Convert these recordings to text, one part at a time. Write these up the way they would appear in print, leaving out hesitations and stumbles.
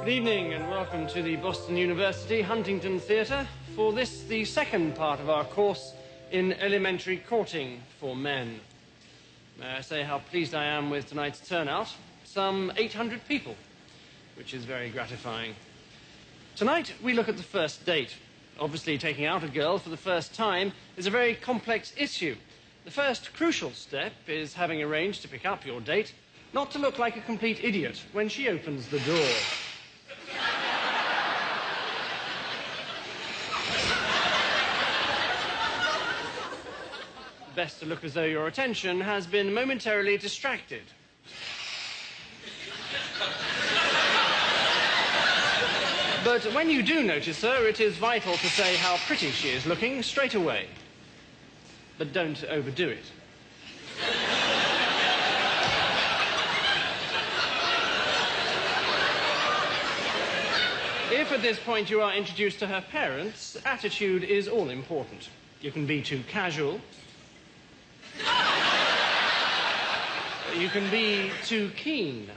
Good evening and welcome to the Boston University Huntington Theatre for this, the second part of our course in elementary courting for men. May I say how pleased I am with tonight's turnout? Some 800 people, which is very gratifying. Tonight we look at the first date. Obviously, taking out a girl for the first time is a very complex issue. The first crucial step is having arranged to pick up your date, not to look like a complete idiot when she opens the door. Best to look as though your attention has been momentarily distracted. But when you do notice her, it is vital to say how pretty she is looking straight away. But don't overdo it. If at this point you are introduced to her parents, attitude is all important. You can be too casual. You can be too keen.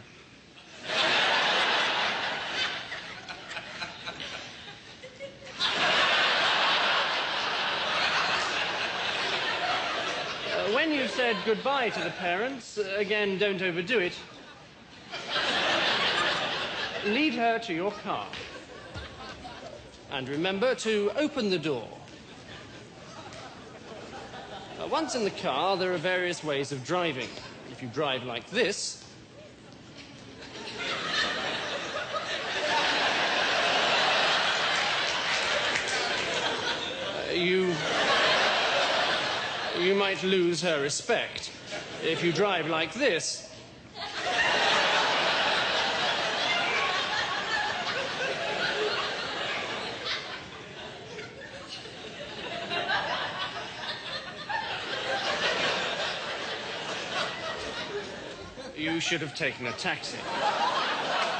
When you've said goodbye to the parents, again, don't overdo it. Lead her to your car. And remember to open the door. Once in the car, there are various ways of driving. If you drive like this, you might lose her respect. If you drive like this, you should have taken a taxi.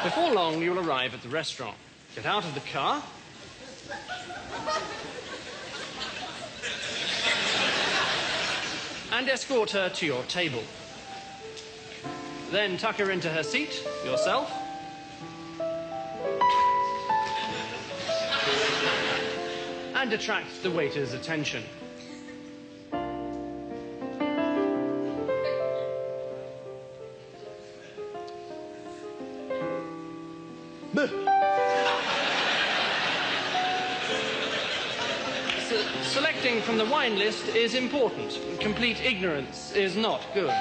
Before long, you'll arrive at the restaurant. Get out of the car. And escort her to your table. Then tuck her into her seat, yourself. And attract the waiter's attention. Selecting from the wine list is important. Complete ignorance is not good.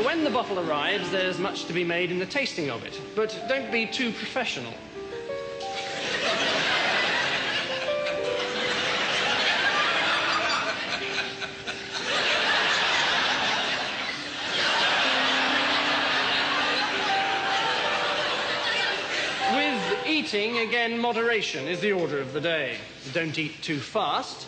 When the bottle arrives, there's much to be made in the tasting of it, but don't be too professional. Eating, again, moderation is the order of the day. Don't eat too fast.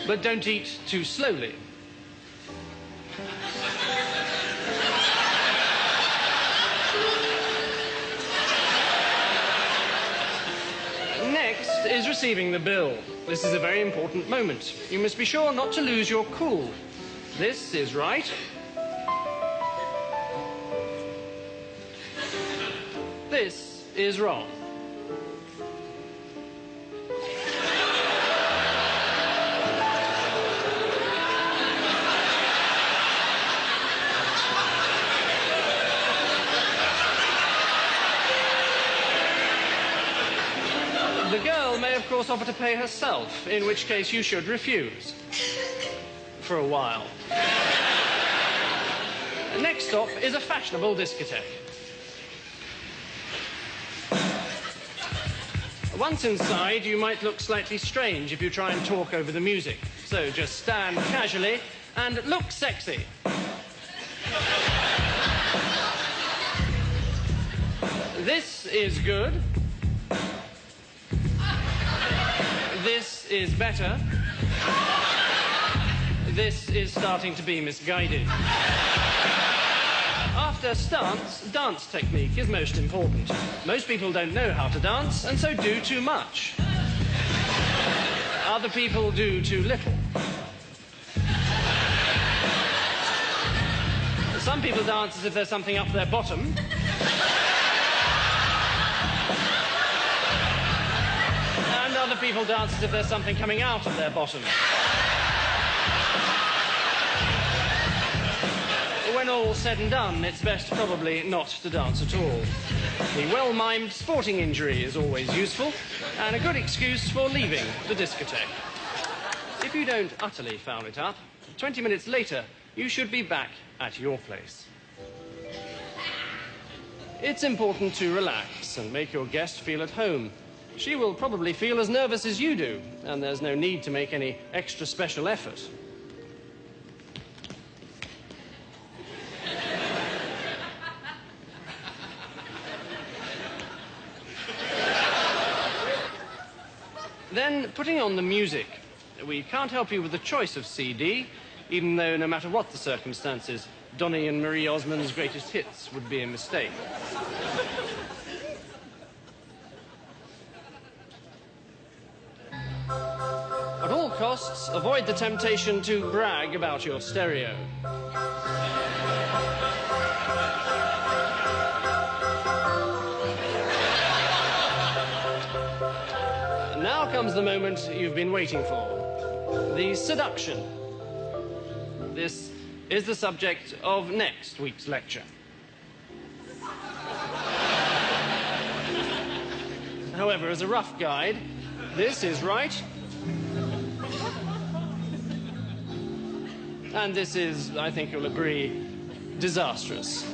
But don't eat too slowly. Next is receiving the bill. This is a very important moment. You must be sure not to lose your cool. This is right. This is wrong. The girl may, of course, offer to pay herself, in which case you should refuse. For a while. Next stop is a fashionable discotheque. Once inside, you might look slightly strange if you try and talk over the music. So just stand casually and look sexy. This is good. This is better. This is starting to be misguided. After stance, dance technique is most important. Most people don't know how to dance, and so do too much. Other people do too little. Some people dance as if there's something up their bottom. And other people dance as if there's something coming out of their bottom. When all's said and done, it's best probably not to dance at all. The well-mimed sporting injury is always useful, and a good excuse for leaving the discotheque. If you don't utterly foul it up, 20 minutes later, you should be back at your place. It's important to relax and make your guest feel at home. She will probably feel as nervous as you do, and there's no need to make any extra special effort. Then, putting on the music. We can't help you with the choice of CD, even though no matter what the circumstances, Donny and Marie Osmond's greatest hits would be a mistake. At all costs, avoid the temptation to brag about your stereo. Now comes the moment you've been waiting for. The seduction. This is the subject of next week's lecture. However, as a rough guide, this is right. And this is, I think you'll agree, disastrous.